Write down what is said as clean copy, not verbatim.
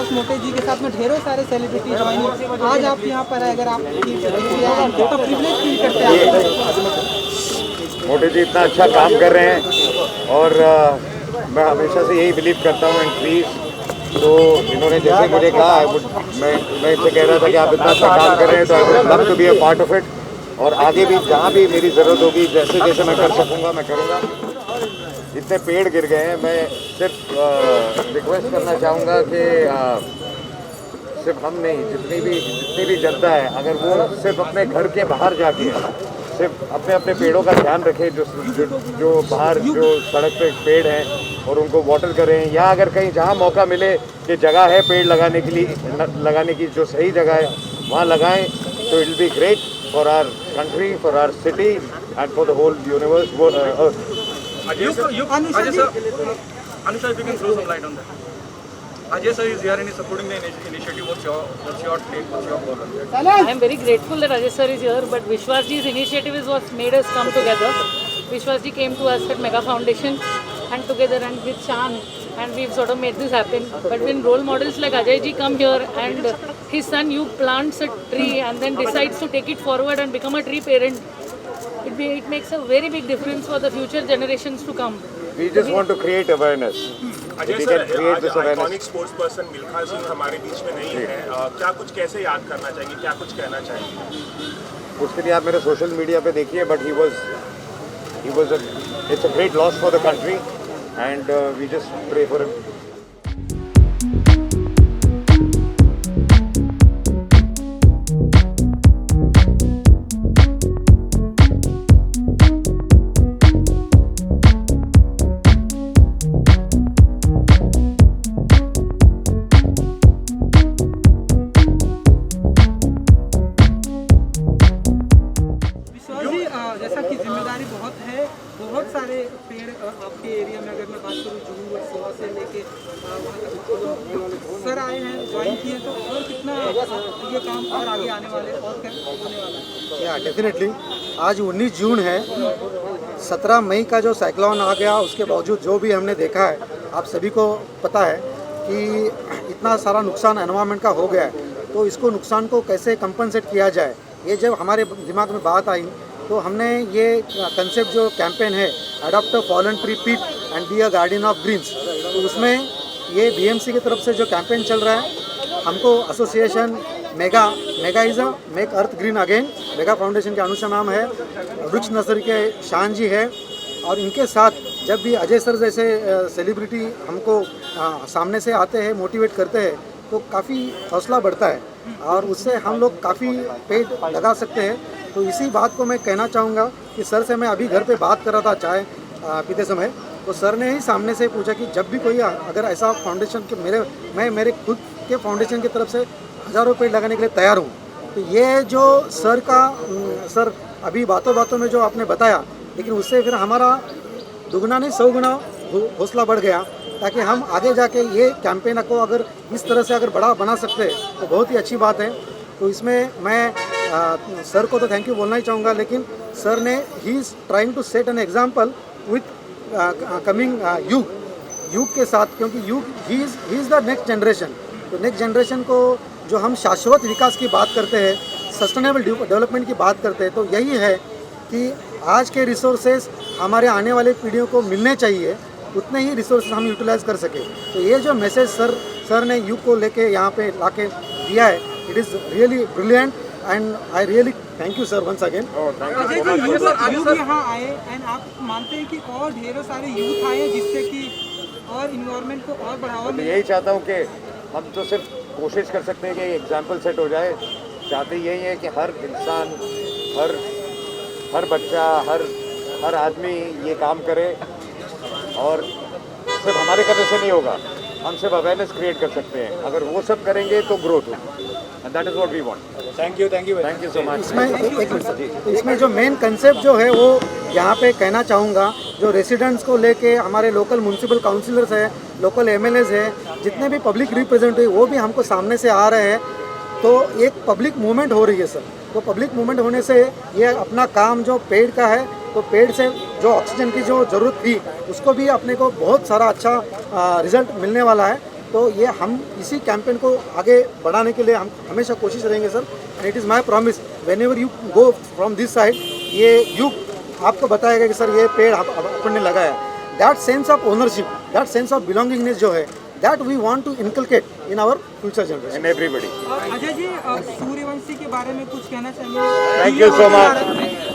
विश्वास मोटे जी के साथ में ढेरों सारे सेलिब्रिटी ज्वाइन, आज आप यहाँ पर है, अगर आप तो प्रिविलेज फील करते हैं? मोटे जी इतना अच्छा काम कर रहे हैं और मैं हमेशा से यही बिलीव करता हूँ एंड प्लीज़, तो इन्होंने जैसे मुझे कहा मैं इनसे कह रहा था कि आप इतना अच्छा काम कर रहे हैं तो I would love to be a part of it, और आगे भी जहाँ भी मेरी ज़रूरत होगी जैसे जैसे मैं कर सकूँगा मैं करूँगा। जितने पेड़ गिर गए हैं, मैं सिर्फ रिक्वेस्ट करना चाहूँगा कि सिर्फ हम नहीं, जितनी भी जनता है, अगर वो सिर्फ अपने घर के बाहर जाके सिर्फ अपने अपने पेड़ों का ध्यान रखें, जो बाहर जो सड़क पे पेड़ हैं और उनको वाटर करें, या अगर कहीं जहाँ मौका मिले कि जगह है पेड़ लगाने की जो सही जगह है वहाँ लगाएं, तो it will be great for our country, for our city and for the whole universe. Ajay sir, Anusha, if you can throw some light on that. Ajay sir is here and is supporting the initiative. What's your take? What's your call on that? I am very grateful that Ajay sir is here, but Vishwas ji's initiative is what made us come together. Vishwas ji came to us at Mega Foundation and together and with Shan, and we've sort of made this happen. But when role models like Ajay ji come here and his son Yug plants a tree and then decides to take it forward and become a tree parent, it makes a very big difference for the future generations to come. We just want to create awareness. Ajay sir, आज iconic sports person Milkha Singh हमारे बीच में नहीं है, क्या कुछ कैसे याद करना चाहिए, क्या कुछ कहना चाहिए? उसके लिए आप मेरे सोशल मीडिया पे देखिए, but he was it's a great loss for the country and we just pray for him. जैसा कि जिम्मेदारी बहुत है, बहुत सारे पेड़ आपके एरिया में, अगर मैं बात करूँ जूहू और सेवा से लेके सर आए हैं, ज्वाइन किए, तो और कितना ये काम और आगे आने वाले और क्या होने वाला है? या डेफिनेटली आज 19 जून है, 17 मई का जो साइक्लोन आ गया उसके बावजूद जो भी हमने देखा है, आप सभी को पता है कि इतना सारा नुकसान एनवायरनमेंट का हो गया है, तो इसको नुकसान को कैसे कंपनसेट किया जाए, ये जब हमारे दिमाग में बात आई तो हमने ये कंसेप्ट जो कैंपेन है adopt a fallen tree pit and be a guardian of greens, तो उसमें ये बीएमसी की तरफ से जो कैंपेन चल रहा है, हमको association mega is a make earth green again, mega foundation के अनुषा मैम है, वृक्ष नर्सरी के शान जी है, और इनके साथ जब भी अजय सर जैसे सेलिब्रिटी हमको सामने से आते हैं, मोटिवेट करते हैं, तो काफ़ी हौसला बढ़ता है और उससे हम लोग काफ़ी पेड़ लगा सकते हैं। तो इसी बात को मैं कहना चाहूँगा कि सर से मैं अभी घर पे बात कर रहा था चाय पीते समय, तो सर ने ही सामने से पूछा कि जब भी कोई अगर ऐसा फाउंडेशन के मैं मेरे खुद के फाउंडेशन की तरफ से हज़ारों पेड़ लगाने के लिए तैयार हूँ। तो ये जो सर अभी बातों में जो आपने बताया, लेकिन उससे फिर हमारा दुगना नहीं 100 गुना हौसला बढ़ गया, ताकि हम आगे जाके ये कैंपेन को अगर इस तरह से अगर बड़ा बना सकते हैं तो बहुत ही अच्छी बात है। तो इसमें मैं सर को तो थैंक यू बोलना ही चाहूँगा, लेकिन सर ने he is trying to set an example with coming youth के साथ, क्योंकि यूथ ही इज़ द नेक्स्ट जनरेशन। तो नेक्स्ट जनरेशन को जो हम शाश्वत विकास की बात करते हैं, सस्टेनेबल डेवलपमेंट की बात करते हैं, तो यही है कि आज के रिसोर्सेज हमारे आने वाले पीढ़ियों को मिलने चाहिए, उतने ही रिसोर्स हम यूटिलाइज कर सके। तो ये जो मैसेज सर ने यूथ को लेके यहाँ पे लाके दिया है, it is really brilliant and I really thank you sir once again. Youth यहाँ आए एंड आप मानते हैं कि और ढेरों सारे यूथ आए जिससे कि और इन्वायरमेंट को और बढ़ावा मिले? यही चाहता हूँ कि हम तो सिर्फ कोशिश कर सकते हैं कि एग्जाम्पल सेट हो जाए। चाहते यही है कि हर इंसान, हर बच्चा, हर आदमी ये काम करे, और सिर्फ हमारे करने से नहीं होगा, हम सिर्फ अवेयरनेस क्रिएट कर सकते हैं। अगर वो सब करेंगे तो ग्रोथ होगी, and that is what we want. Thank you so much. इसमें जो मेन कंसेप्ट जो है वो यहाँ पे कहना चाहूँगा, जो रेसिडेंट्स को लेके हमारे लोकल म्यूनसिपल काउंसिलर्स हैं, लोकल एमएलएज हैं, जितने भी पब्लिक रिप्रेजेंटेटिव वो भी हमको सामने से आ रहे हैं, तो एक पब्लिक मूवमेंट हो रही है सर। तो पब्लिक मूवमेंट होने से ये अपना काम जो पेड़ का है, तो पेड़ से जो ऑक्सीजन की जो ज़रूरत थी उसको भी अपने को बहुत सारा अच्छा रिजल्ट मिलने वाला है। तो ये हम इसी कैंपेन को आगे बढ़ाने के लिए हम हमेशा कोशिश रहेंगे sir. And it is my promise whenever you go from this side, ये यू आपको बताएगा कि सर ये पेड़ अपन ने लगाया। That sense of ownership, that sense of belongingness जो है, that we want to inculcate in our future generation and everybody. Ajay ji, Sooryavanshi के बारे में कुछ कहना चाहिए? Thank you so much.